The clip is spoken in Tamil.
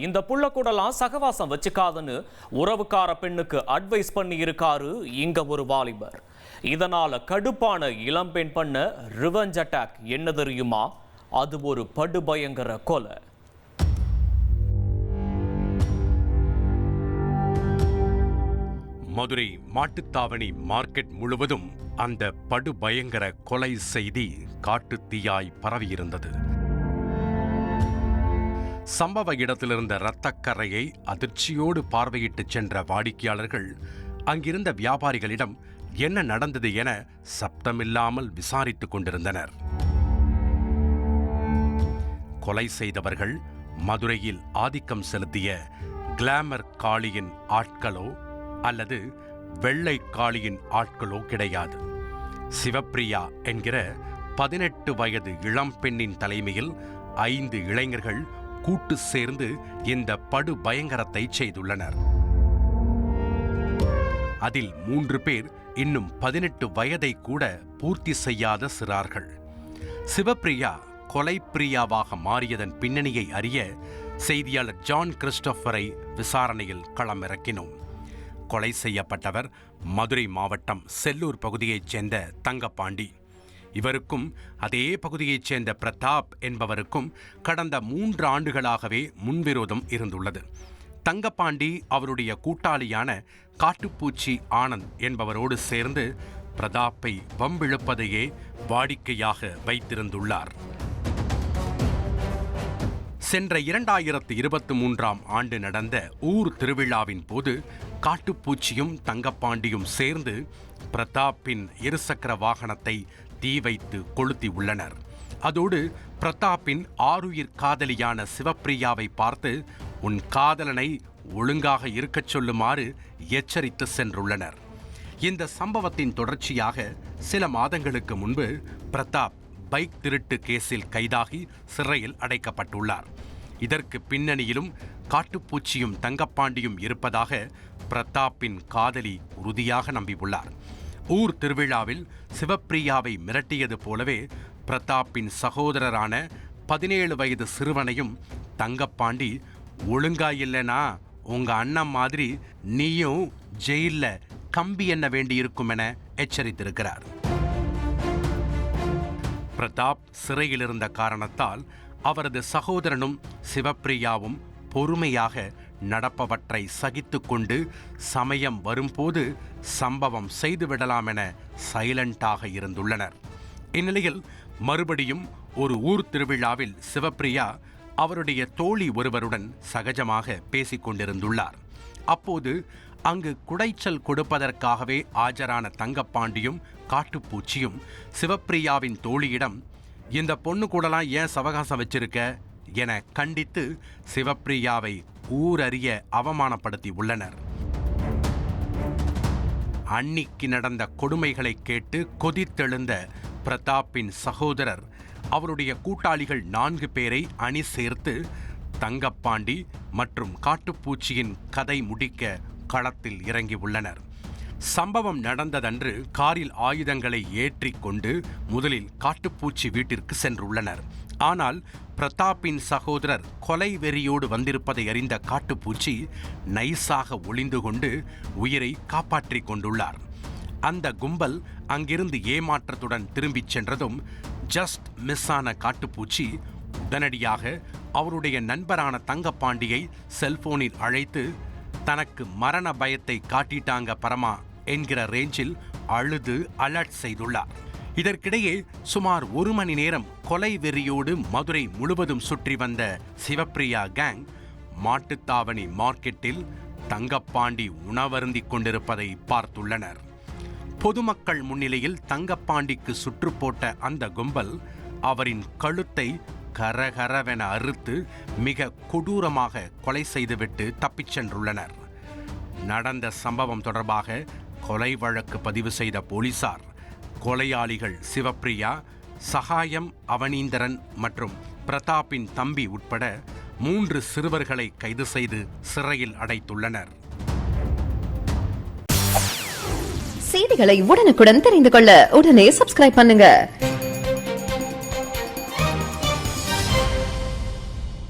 இந்த புள்ள கூடலாம் சகவாசம் வச்சுக்காதுன்னு உறவுக்கார பெண்ணுக்கு அட்வைஸ் பண்ணி இருக்காரு இங்க ஒரு வாலிபர். இதனால கடுப்பான இளம்பெண் பண்ண ரிவெஞ்ச் அட்டாக் என்ன தெரியுமா? அது ஒரு படுபயங்கர கொலை. மதுரை மாட்டுத்தாவணி மார்க்கெட் முழுவதும் அந்த படுபயங்கர கொலை செய்தி காட்டுத்தீயாய் பரவியிருந்தது. சம்பவ இடத்திலிருந்த இரத்தக்கரையை அதிர்ச்சியோடு பார்வையிட்டு சென்ற வாடிக்கையாளர்கள் அங்கிருந்த வியாபாரிகளிடம் என்ன நடந்தது என சப்தமில்லாமல் விசாரித்துக் கொண்டிருந்தனர். கொலை செய்தவர்கள் மதுரையில் ஆதிக்கம் செலுத்திய கிளாமர் காளியின் ஆட்களோ அல்லது வெள்ளை காளியின் ஆட்களோ கிடையாது. சிவப்பிரியா என்கிற 18 வயது இளம்பெண்ணின் தலைமையில் 5 இளைஞர்கள் கூட்டு சேர்ந்து இந்த படு பயங்கரத்தை செய்துள்ளனர். அதில் 3 பேர் இன்னும் 18 வயதை கூட பூர்த்தி செய்யாத சிறார்கள். சிவப்பிரியா கொலை பிரியாவாக மாறியதன் பின்னணியை அறிய செய்தியாளர் ஜான் கிறிஸ்டோபரை விசாரணையில் களமிறக்கினோம். கொலை செய்யப்பட்டவர் மதுரை மாவட்டம் செல்லூர் பகுதியைச் சேர்ந்த தங்கப்பாண்டி. இவருக்கும் அதே பகுதியைச் சேர்ந்த பிரதாப் என்பவருக்கும் கடந்த 3 ஆண்டுகளாகவே முன்விரோதம் இருந்துள்ளது. தங்கப்பாண்டி அவருடைய கூட்டாளியான காட்டுப்பூச்சி ஆனந்த் என்பவரோடு சேர்ந்து பிரதாப்பை வம்பிழுப்பதையே வாடிக்கையாக வைத்திருந்துள்ளார். சென்ற 2023ஆம் ஆண்டு நடந்த ஊர் திருவிழாவின் போது காட்டுப்பூச்சியும் தங்கப்பாண்டியும் சேர்ந்து பிரதாப்பின் இருசக்கர வாகனத்தை தீ வைத்து கொளுத்தி உள்ளனர். அதோடு பிரதாப்பின் ஆருயிர் காதலியான சிவப்பிரியாவை பார்த்து உன் காதலனை ஒழுங்காக இருக்கச் சொல்லுமாறு எச்சரித்து சென்றுள்ளனர். இந்த சம்பவத்தின் தொடர்ச்சியாக சில மாதங்களுக்கு முன்பு பிரதாப் பைக் திருட்டு கேஸில் கைதாகி சிறையில் அடைக்கப்பட்டுள்ளார். இதற்கு பின்னணியிலும் காட்டுப்பூச்சியும் தங்கப்பாண்டியும் இருப்பதாக பிரதாப்பின் காதலி உறுதியாக நம்பியுள்ளார். ஊர் திருவிழாவில் சிவப்பிரியாவை மிரட்டியது போலவே பிரதாப்பின் சகோதரரான 17 வயது சிறுவனையும் தங்கப்பாண்டி ஒழுங்கா இல்லைனா உங்க அண்ணன் மாதிரி நீயும் ஜெயில்ல கம்பி எண்ண வேண்டியிருக்கும் என எச்சரித்திருக்கிறார். பிரதாப் சிறையில் இருந்த காரணத்தால் அவரது சகோதரனும் சிவப்பிரியாவும் பொறுமையாக நடப்பவற்றை சகித்துக் கொண்டு சமயம் வரும்போது சம்பவம் செய்துவிடலாம் என சைலண்டாக இருந்துள்ளனர். இந்நிலையில் மறுபடியும் ஒரு ஊர் திருவிழாவில் சிவப்பிரியா அவருடைய தோழி ஒருவருடன் சகஜமாக பேசிக் கொண்டிருந்துள்ளார். அப்போது அங்கு குடைச்சல் கொடுப்பதற்காகவே ஆஜரான தங்கப்பாண்டியும் காட்டுப்பூச்சியும் சிவப்பிரியாவின் தோழியிடம் இந்த பொண்ணு கூடலாம் ஏன் சவகாசம் வச்சிருக்க என கண்டித்து சிவப்பிரியாவை ஊரறிய அவமானப்படுத்தி உள்ளனர். அன்னிக்கு நடந்த கொடுமைகளை கேட்டு கொதித்தெழுந்த பிரதாப்பின் சகோதரர் அவருடைய கூட்டாளிகள் 4 பேரை அணி சேர்த்து தங்கப்பாண்டி மற்றும் காட்டுப்பூச்சியின் கதை முடிக்க களத்தில் இறங்கி உள்ளனர். சம்பவம் நடந்ததன்று காரில் ஆயுதங்களை ஏற்றிக் கொண்டு முதலில் காட்டுப்பூச்சி வீட்டிற்கு சென்றுள்ளனர். ஆனால் பிரதாப்பின் சகோதரர் கொலை வெறியோடு வந்திருப்பதை அறிந்த காட்டுப்பூச்சி நைஸாக ஒளிந்து கொண்டு உயிரை காப்பாற்றிக் கொண்டுள்ளார். அந்த கும்பல் அங்கிருந்து ஏமாற்றத்துடன் திரும்பிச் சென்றதும் ஜஸ்ட் மிஸ் ஆன காட்டுப்பூச்சி உடனடியாக அவருடைய நண்பரான தங்கப்பாண்டியை செல்போனில் அழைத்து தனக்கு மரண பயத்தை காட்டிட்டாங்க பரமா என்கிற ரேஞ்சில் அழுது அலர்ட் செய்துள்ளார். இதற்கிடையே சுமார் 1 மணி நேரம் கொலை வெறியோடு மதுரை முழுவதும் சுற்றி வந்த சிவப்பிரியா கேங் மாட்டுத்தாவணி மார்க்கெட்டில் தங்கப்பாண்டி உணவருந்திக் கொண்டிருப்பதை பார்த்துள்ளனர். பொதுமக்கள் முன்னிலையில் தங்கப்பாண்டிக்கு சுற்று போட்ட அந்த கும்பல் அவரின் கழுத்தை கரகரவென அறுத்து மிக கொடூரமாக கொலை செய்துவிட்டு தப்பிச் சென்றுள்ளனர். நடந்த சம்பவம் தொடர்பாக கொலை வழக்கு பதிவு செய்த போலீசார் கொலையாளிகள் சிவப்பிரியா, சகாயம் அவனீந்திரன் மற்றும் பிரதாப்பின் தம்பி உட்பட 3 சிறுவர்களை கைது செய்து சிறையில் அடைத்துள்ளனர். செய்திகளை உடனுக்குடன் தெரிந்து கொள்ள உடனே சப்ஸ்கிரைப் பண்ணுங்க.